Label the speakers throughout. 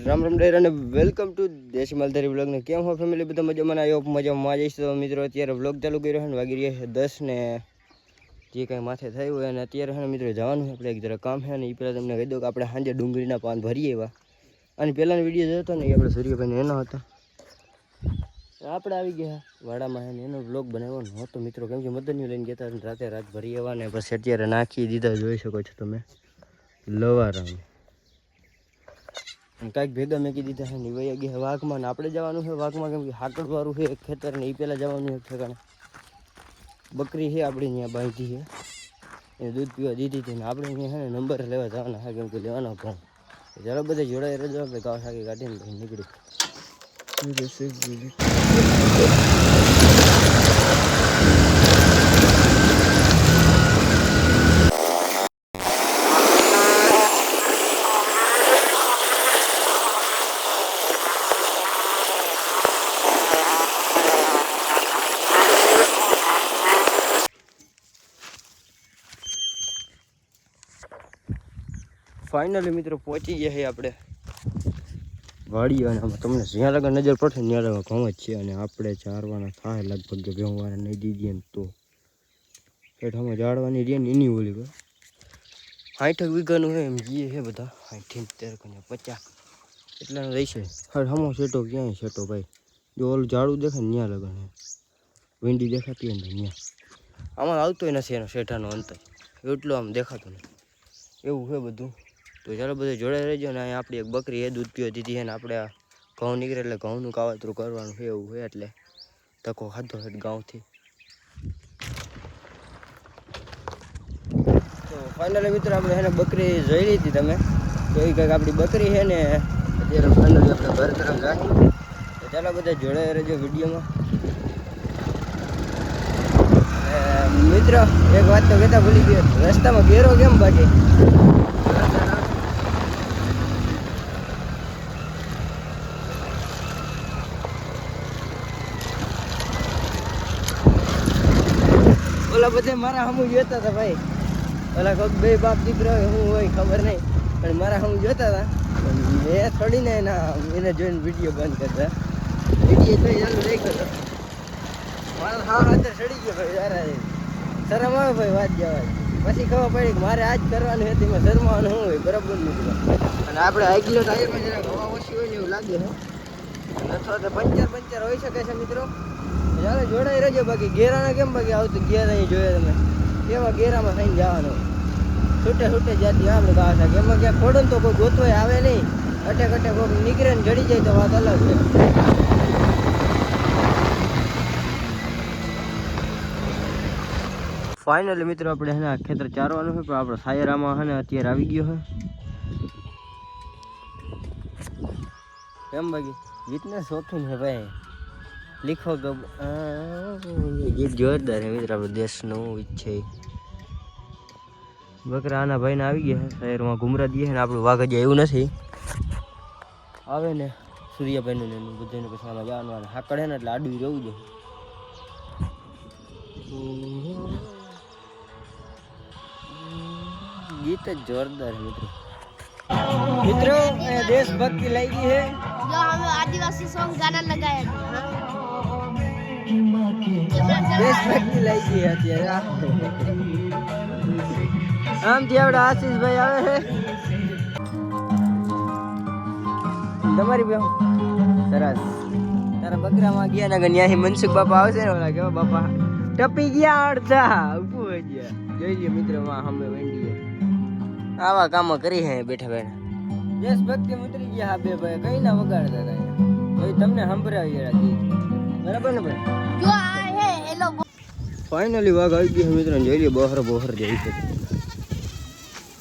Speaker 1: રામ રામ ડેર અને welcome to દેશી માલધારી વ્લોગને કેમ હો ફેમિલી બધા મજામાં આવ્યો મજામાં જઈશ તો મિત્રો અત્યારે વ્લોગ ચાલુ કર્યો છે ને વાગી રહ્યા છે 10 ને જે કાંઈ માથે થયું હોય અને અત્યારે છે ને મિત્રો જવાનું છે આપણે એક જરા કામ છે ને એ પહેલાં તમને કહી દઉં કે આપણે સાંજે ડુંગળીના પાન ભરીએ એવા અને પહેલાંનો વિડીયો જોયો હતો ને એ આપણે સૂર્યભાઈને એનો હતો આપણે આવી ગયા વાડામાં છે ને એનો વ્લોગ બનાવ્યો નહોતો મિત્રો કેમ કે મદનની લઈને ગયા હતા રાતે રાત ભરી એવા ને પછી અત્યારે નાખી દીધા જોઈ શકો છો તમે લવારામ કાંઈક ભેગા મેકી દીધા છે ને વહી ગયા વાઘમાં ને આપણે જવાનું છે વાઘમાં કેમ કે હાકડવાળું છે એક ખેતર ને એ પહેલાં જવાનું છે ઠેકાણે બકરી છે આપણી ત્યાં બાંધી છે એને દૂધ પીવા દીધી હતી ને આપણે અહીંયા છે ને નંબર લેવા જવાના છે કેમ કે લેવાનો ઘઉં ચાલો બધા જોડાઈ રહેજો આપણે ગાવ શાકી કાઢીને નીકળી ફાઇનલી મિત્રો પહોંચી ગયા છે આપણે વાડી અને આમાં તમને જ્યાં લગા નજર પડશે ત્યાં લગા ઘઉં જ છે અને આપણે ચારવાના થાય લગભગ ઘઉંવાળા નહીં દીધીએ ને તો હેઠામાં જાળવાની રહે ને એની ઓલી 60 વીઘાનું છે એમ જઈએ છે બધા 60 50 એટલાનું રહેશે હમો સેટો ક્યાંય સેટો ભાઈ જો ઓલું ઝાડું દેખાય ને ત્યાં લગન ભીંડી દેખાતી હોય ને ત્યાં આમાં આવતોય નથી એનો શેઠાનો અંતર એટલું આમ દેખાતું નથી એવું છે બધું તો ચાલો બધે જોડાઈ રહેજો ને અહીંયા આપણી એક બકરી એ દૂધ પીવા દીધી છે ને આપણે આ ઘઉં નીકળે એટલે ઘઉંનું કાવતરું કરવાનું છે એવું છે એટલે તકો ખાધો છે ગાઉથી તો ફાઇનલી મિત્રો આપણે એને બકરી જોઈ લીધી તમે તો એ કંઈક આપણી બકરી છે ને અત્યારે ફાઇનલી આપણે ઘર તરફ રાખી તો ચાલો બધા જોડાઈ રહેજો વિડીયોમાં મિત્ર એક વાત તો કહેતા ભૂલી ગયો રસ્તામાં ઘેરો કેમ બાકી ઓલા બધે મારા હમું જોતા હતા ભાઈ ઓલા કોઈક બે બાપ દીકરો હોય શું હોય ખબર નહીં પણ મારા હમું જોતા હતા મેં થોડીને એને જોઈને વિડીયો બંધ કરતા વિડીયો જોઈ ચાલુ રાખ્યો હતો મારા હા અંદર ચડી ગયો ભાઈ યાર શરમ આવે ભાઈ વાત જવાય પછી ખબર પડી કે મારે આજ કરવાનું હતી એમાં શરમાવાનું શું હોય બરાબર નથી અને આપણે આગલો ટાયરમાં જરા હવા ઓછી હોય ને એવું લાગે છે અથવા તો પંચર હોઈ શકે છે મિત્રો ચાલો જોડાઈ રહેજો બાકી ગેરાના કેમ બાકી આવતું ગેર અહીં જોઈએ તમે એવા ગેરામાં થઈને જવાનું છૂટે જાતી આપણે ગાવા થાય એમાં ક્યાંક ખોડો ને તો કોઈ ગોતવાય આવે નહીં અટેક કોઈ નીકળે ને જડી જાય તો વાત અલગ છે ફાઇનલી મિત્રો આપણે છે ને આ ખેતર ચારવાનું છે પણ આપણો સાયરામાં છે ને અત્યારે આવી ગયો છે કેમ બાકી ગીતને શોખીન છે ભાઈ લીખો ગીત જોરદાર છે મિત્ર આપણો દેશનું ઈચ્છે બકરા આના ભાઈને આવી ગયા છે શહેરમાં ઘુમરા દઈએ ને આપણું વાઘ હજી એવું નથી આવે ને સૂર્યાભાઈનું ને એનું બધાને પછી આમાં જવાનું હાકડ છે ને એટલે આડું રહેવું જોઈએ ગીત જ જોરદાર છે મિત્રો દેશભક્તિ લાગી है
Speaker 2: जो हमें आदिवासी सॉन्ग गाना लगाया
Speaker 1: દેશભક્તિ લાગી है અત્યારે આમથી આપણે આશીષભાઈ આવે છે તમારી બેહુ સરસ તારા બકરામાં ગયા ને ત્યાંથી મનસુખ બાપા આવશે ને ઓલા કેવા બાપા ટપી ગયા અડધા ઉભું હોય ગયા જોઈ લે મિત્રો માં હમે વેંડીએ આવા કામો કરી હે બેઠા બેઠા દેશભક્તિ ઉતરી ગયા હા બે ભાઈ કઈ ના વગાડતા હતા ભાઈ તમને સંભળાવી ગીત બરાબર ને ભાઈ
Speaker 2: जो आए हैं ये लोग
Speaker 1: ફાઇનલી વાઘ આવી ગયો મિત્રો જોઈ લે બહાર જઈ છે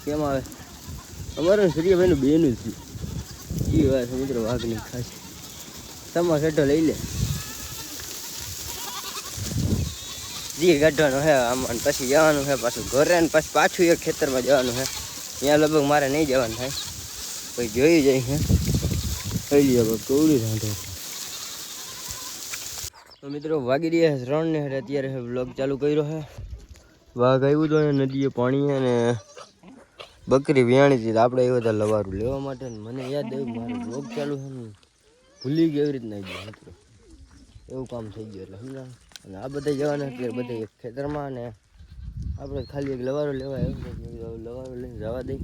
Speaker 1: કેમ આવે અમારે સૂર્યભાઈનું બેનું છે એ વાત મિત્રો વાઘની ખાસ તમા સેટો લઈ લે જી ગાઢવાનો હે આમાં પછી જવાનું છે પાછું ઘરે ને પછી પાછું એક ખેતરમાં જવાનું છે ત્યાં લગભગ મારે નહીં જવાનું થાય પછી જોઈ જાય છે થઈ લે કવડી રાંધો તો મિત્રો વાગી રહ્યા 3 ને અત્યારે વ્લોગ ચાલુ કર્યો છે વાઘ આવ્યું તો નદીએ પાણી અને બકરી વિયાણી હતી આપણે આવ્યા હતા લવારું લેવા માટે ને મને યાદ આવ્યું મારો બ્લોગ ચાલુ છે ને ભૂલી ગયો એવી રીતના ગયો મિત્રો એવું કામ થઈ ગયું એટલે સમજાણ અને આ બધા જવાના એટલે બધા એક ખેતરમાં ને આપણે ખાલી એક લવારો લેવા આવ્યો લવારો લઈને જવા દઈ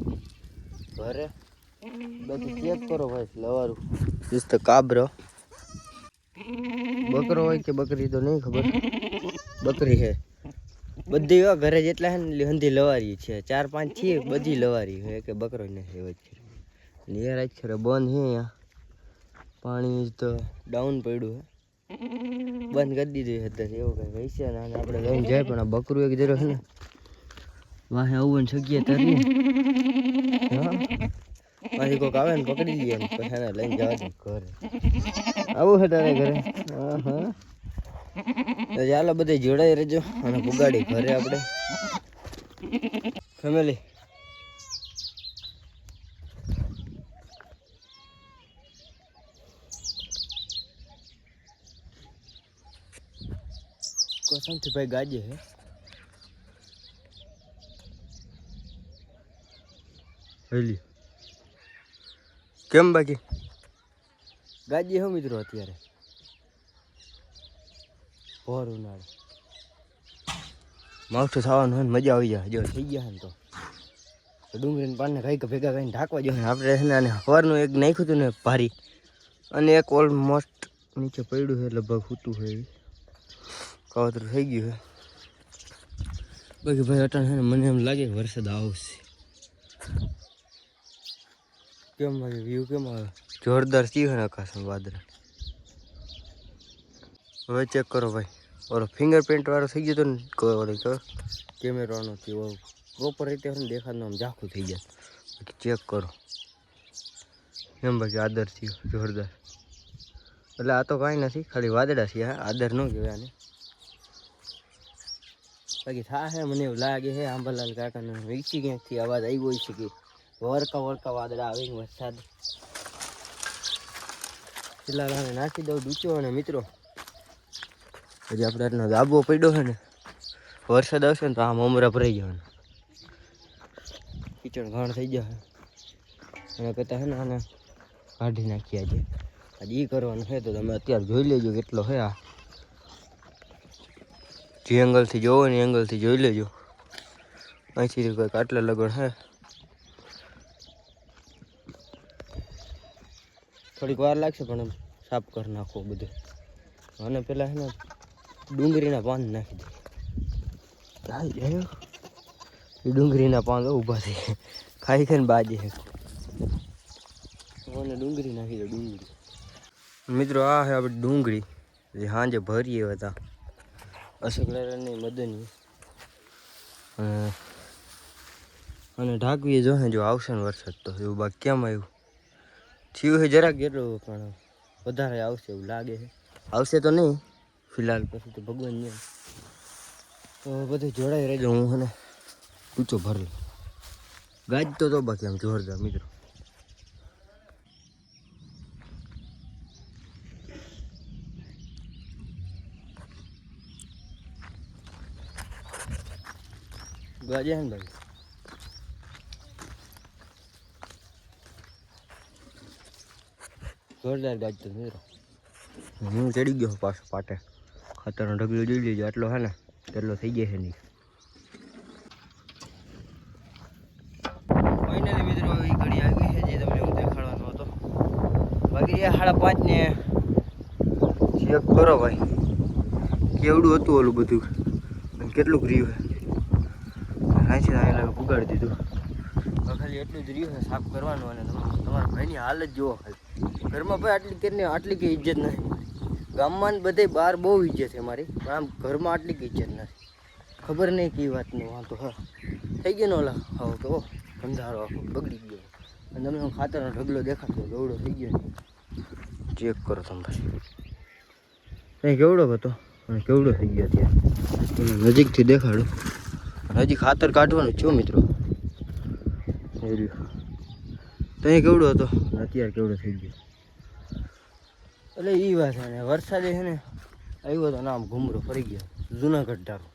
Speaker 1: ઘરે બાકી ચેક કરો ભાઈ લવારું જીસ તો કાબરો બકરો હોય કે બકરી તો નહીં ખબર બકરી છે બધી ઘરે જેટલા છે ને હંધી લવારી છે 4-5 છે બધી લવારી છે કે બકરો નથી એવો જ છે નિયર જ છે બંધ છે અહીંયા પાણી તો ડાઉન પડ્યું છે બંધ કરી દીધું અત્યારે એવું કંઈ હોય છે ને આપણે લઈને જાય પણ આ બકરું એક જરો છે ને વાહે આવું શકીએ તરી હા પાછી કોઈક આવે ને પકડી લઈએ ને પછી એને લઈને જવા દે ઘરે આવું છે તારે ઘરે હા હા તો ચાલો બધે જોડાઈ રહેજો અને પુગાડી ઘરે આપણે ફેમિલી કોસમથી ભાઈ ગાજે હે હેલી કેમ બાકી ગાજી હો મિત્રો અત્યારે ભોર ઉનાળે માવઠું થવાનું હોય ને મજા આવી જાય જો થઈ ગયા ને તો ડુંગળીને પાનને કઈ ભેગા કરીને ઢાંકવા જોઈએ આપણે છે ને અને સવારનું એક નાખ્યું હતું ને ભારી અને એક ઓલમોસ્ટ નીચે પડ્યું છે લગભગ સૂતું છે એવી કાવતરું થઈ ગયું છે બાકી ભાઈ અટાણ છે ને મને એમ લાગે વરસાદ આવશે કેમ ભાઈ વ્યૂ કેમ આવે જોરદાર સી છે ને આકાશમાં વાદળા હવે ચેક કરો ભાઈ ઓલો ફિંગરપ્રિન્ટ વાળો થઈ ગયો તો ને કેમેરાનો થયો પ્રોપર રીતે દેખાડનું આમ ઝાખું થઈ જાય બાકી ચેક કરો એમ બાકી આદર થયો જોરદાર એટલે આ તો કાંઈ નથી ખાલી વાદળા છે હા આદર ન કહેવાય આને બાકી થાય મને એવું લાગે છે આંબાલાલ કાકાને વીચી ક્યાંકથી અવાજ આવ્યો હોય છે કે વરકા વાદળા આવે વરસાદ પેલા નાખી દઉં ડૂચો અને મિત્રો હજી આપણે આટલો દાબો પડ્યો છે ને વરસાદ આવશે ને તો આમ અમરા ભરાઈ જવાના કીચડ ઘાણ થઈ જશે એના કરતાં છે ને આને કાઢી નાખીએ આજે એ કરવાનું છે તો તમે અત્યારે જોઈ લેજો કેટલો છે આ જે એંગલથી જોવો ને એંગલથી જોઈ લેજો અહીંથી કંઈક આટલા લગણ છે થોડીક વાર લાગશે પણ સાફ કરી નાખો બધું અને પેલા છે ને ડુંગળીના પાન નાખી દે એ ડુંગળીના પાન ઊભા થઈ ખાઈ ખાઈને બાજે અને ડુંગળી નાખી દો ડુંગળી મિત્રો આ છે આપણે ડુંગળી જે સાંજે ભરીએ હતા અશોકલાલની મદની અને ઢાંકવીએ જો જો આવશે ને વરસાદ તો એવું બાકી કેમ આવ્યું થયું છે જરાક એટલું પણ વધારે આવશે એવું લાગે છે આવશે તો નહીં ફિલહાલ પછી તો ભગવાન નહીં તો બધું જોડાઈ રહેજો હું છે ને ઊંચો ભરી ગાજ તો બાકી આમ જોરદાર મિત્રો ગાજે ને ભાઈ જોરદાર ગાજ તો મિત્રો હું ચડી ગયો પાછો પાટે ખાતરનો ઢગલો જોઈ લેજો આટલો છે ને એટલો થઈ જાય છે નહીં ફાઇનલી મિત્રો આવી ઘડી આવી છે જે તમને હું દેખાડવાનો હતો બાકી 5:30 ને ચેક કરો ભાઈ કેવડું હતું ઓલું બધું અને કેટલું રહ્યું છે પુગાડી દીધું ખાલી એટલું જ રહ્યું છે સાફ કરવાનું અને તમારા ભાઈની હાલત જુઓ ખાલી ઘરમાં ભાઈ આટલી કંઈ ઇજ્જત નથી ગામમાં બધે બહાર બહુ ઇજ્જત છે મારી પણ આમ ઘરમાં આટલી કંઈ ઇજ્જત નથી ખબર નહીં કઈ વાતનું વાંધો હા થઈ ગયો ને ઓલા હા તો અંધારો આખો બગડી ગયો અને તમને હું ખાતરનો ઢગલો દેખાતો ગવડો થઈ ગયો ચેક કરો તમે ભાઈ કેવડો હતો અને કેવડો થઈ ગયો ત્યાં નજીકથી દેખાડું હજી ખાતર કાઢવાનું છું મિત્રો ત્યાં કેવડો હતો અત્યારે કેવડો થઈ ગયો એટલે એ વાત છે ને વરસાદે છે ને આવ્યો હતો ને આમ ઘૂમરો ફરી ગયો જુનાગઢ ઢારો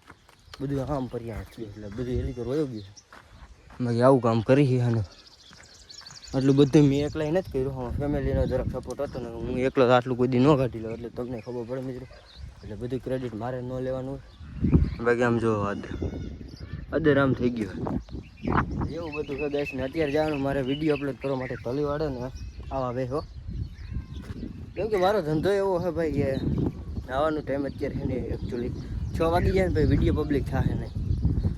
Speaker 1: બધું આમ ફર્યા એટલે બધું એલી તો રોયો ગયું બાકી આવું કામ કરી અને આટલું બધું મેં એકલા નથી કર્યું. હા, ફેમિલીનો જરાક સપોર્ટ હતો ને હું એકલો આટલું કોઈ દી ન કાઢી લઉં એટલે તમને ખબર પડે મિત્રો. એટલે બધું ક્રેડિટ મારે ન લેવાનું હોય. બાકી આમ જો અદર આમ થઈ ગયું એવું બધું છે ગાઈસ. ને અત્યારે જવાનું મારે વિડીયો અપલોડ કરવા માટે તલીવાડે ને આવા બેહો, કેમ કે મારો ધંધો એવો છે ભાઈ કે નાવાનો ટાઈમ અત્યારે છે ને એકચ્યુઅલી 6 વાગી જાય ને ભાઈ વિડીયો પબ્લિક થાય નહીં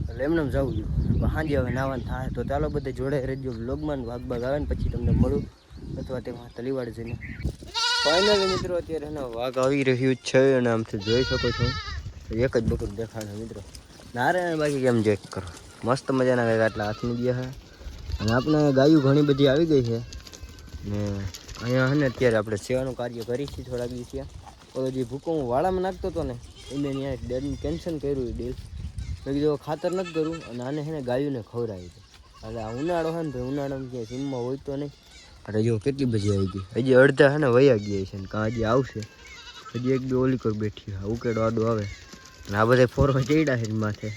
Speaker 1: એટલે એમને જવું જોઈએ. સાંજે હવે નાવાનું થાય તો ચાલો બધે જોડે રહેજો બ્લોગમાં. વાઘ આવે ને પછી તમને મળું અથવા તેમાં તલીવાડ જઈને. ફાઇનલી મિત્રો અત્યારે એનો વાઘ આવી રહ્યું છે અને આમથી જોઈ શકો છો એક જ બકરું દેખાડે મિત્રો. નારે બાકી કેમ ચેક કરો મસ્ત મજાના કંઈક આટલા હાથની ગયા છે. અને આપણે ગાયું ઘણી બધી આવી ગઈ છે ને અહીંયા છે ને અત્યારે આપણે સેવાનું કાર્ય કરીશું થોડાક દિવસ. તો જે ભૂકો હું વાળામાં નાખતો હતો ને એને ત્યાં ડેલનું કેન્સલ કર્યું ડેલ. મેં કીધું ખાતર નથી કરું અને આને છે ને ગાયોને ખવડાવી દે. એટલે આ ઉનાળો છે ને ભાઈ ઉનાળામાં ક્યાંય સીમમાં હોય તો નહીં. અરે જો કેટલી બધી આવી ગઈ. હજી અડધા છે ને વયા ગયા છે ને કાં હજી આવશે. હજી એક બે ઓલી કોઈ બેઠી હા ઉકેડો આડો આવે અને આ બધા ફોરવા ચડ્યા છે માથે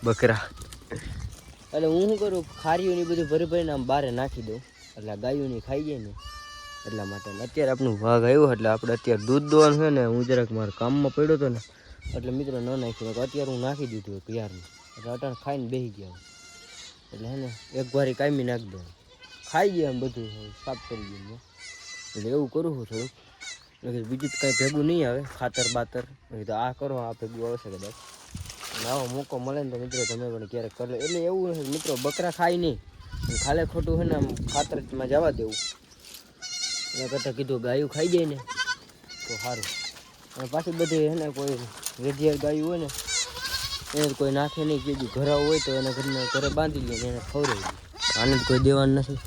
Speaker 1: બકરા. એટલે હું શું કરું ખારીઓની બધું ભરી ભરીને આમ બહાર નાખી દઉં એટલે ગાયોની ખાઈ જાય ને એટલા માટે. અત્યારે આપણું વાઘ આવ્યો એટલે આપણે અત્યારે દૂધ દોવાનું છે ને હું જરાક મારા કામમાં પડ્યો હતો ને એટલે મિત્રો ન નાખ્યું. અત્યારે હું નાખી દીધું ક્યારનું એટલે અટાણ ખાઈને બેસી ગયા એટલે હે ને એક વારી કાયમી નાખી દઉં ખાઈ ગયા એમ બધું સાફ કરી ગયું એટલે એવું કરું છું થોડુંક. બીજું કાંઈ ભેગું નહીં આવે ખાતર બાતર તો આ કરો આ ભેગું આવશે કદાચ. આવો મોકો મળે ને તો મિત્રો તમે પણ ક્યારેક કરી લો. એટલે એવું છે મિત્રો બકરા ખાય નહીં ખાલે ખોટું છે ને આમ ખાતરમાં જવા દેવું એના કરતાં કીધું ગાયું ખાઈ જાય ને તો સારું. અને પાછી બધી છે ને કોઈ રેડિયાર ગાયું હોય ને એને કોઈ નાખે નહીં કીધું ઘરાવ હોય તો એને ઘરે બાંધી લે ને એને ખવડાવી દે. આને જ કોઈ દેવાનું નથી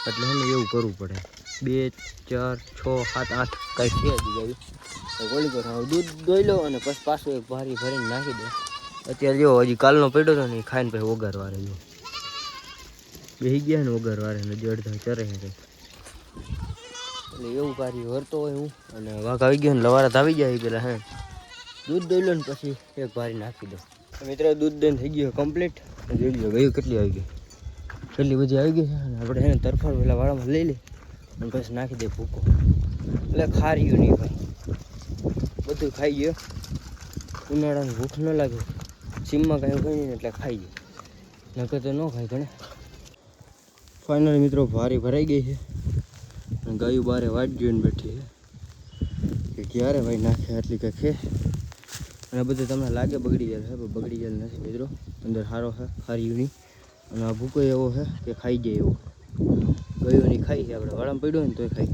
Speaker 1: એટલે છે ને એવું કરવું પડે. 2 4 6 7 8 કાંઈ છે હજી ગાયું ગોળી કરો દૂધ દોઈ લો અને પછી પાછું એક ભારી ભરીને નાખી દો. અત્યારે જો હજી કાલનો પડ્યો હતો ને એ ખાઈને પછી વઘારવા રહ્યો બેસી ગયા ને વઘારવા રહે ને અડધા ચરે છે એટલે એવું કાર્ય વરતો હોય હું. અને વાઘ આવી ગયો ને લવારાત આવી જાય પેલા હે દૂધ દોઈ લો ને પછી એક ભારી નાખી દો. મિત્રો દૂધ દઈને થઈ ગયું કમ્પ્લીટ. જોઈ લો ગયું કેટલી આવી ગઈ કેટલી બધી આવી ગઈ છે. અને આપણે એને તરફાળ પેલા વાળામાં લઈ લે અને પછી નાખી દે ભૂકો એટલે ખાર્યું નહીં ભાઈ બધું ખાઈ ગયો. ઉનાળાની ભૂખ ન લાગે સીમમાં કાંઈ હોય નહીં એટલે ખાઈ ગયો નકર તો ન ખાય ઘણે. ફાઇનલી મિત્રો ભારી ભરાઈ ગઈ છે અને ગાયું બારે વાટ જોઈને બેઠી છે કે ક્યારે ભાઈ નાખે આટલી કંઈક છે. અને બધું તમને લાગે બગડી જાય છે પણ બગડી જાય નથી મિત્રો. અંદર સારો છે ખારીયુની અને આ ભૂકો એવો છે કે ખાઈ જાય એવો ગાયોની ખાઈ છે. આપણે વાળામાં પડ્યો ને તોય ખાઈ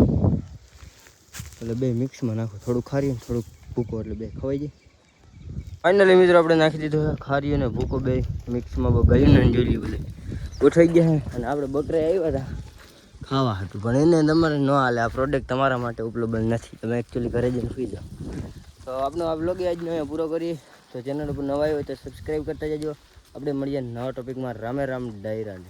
Speaker 1: એટલે બે મિક્સમાં નાખો થોડુંક ખારી ને થોડુંક ભૂકો એટલે બે ખવાઈ જાય. ફાઇનલી મિત્રો આપણે નાખી દીધો છે ખારી અને ભૂકો બે મિક્સમાં ગાયું જોઈ લઈએ બધે ગોઠવાઈ ગયા છે. અને આપણે બકરે આવ્યા હતા ખાવા હતું પણ એને તમારે ન હાલે. આ પ્રોડક્ટ તમારા માટે ઉપલબ્ધ નથી. તમે એકચ્યુઅલી ઘરે જઈને સુઈ જાઓ. તો આપણો આ બ્લોગ આજનો અહીંયા પૂરો કરીએ. તો ચેનલ ઉપર નવા આવ્યો તો સબસ્ક્રાઈબ કરતા જજો. આપણે મળીએ નવા ટોપિકમાં. રામે રામ ડાયરાને.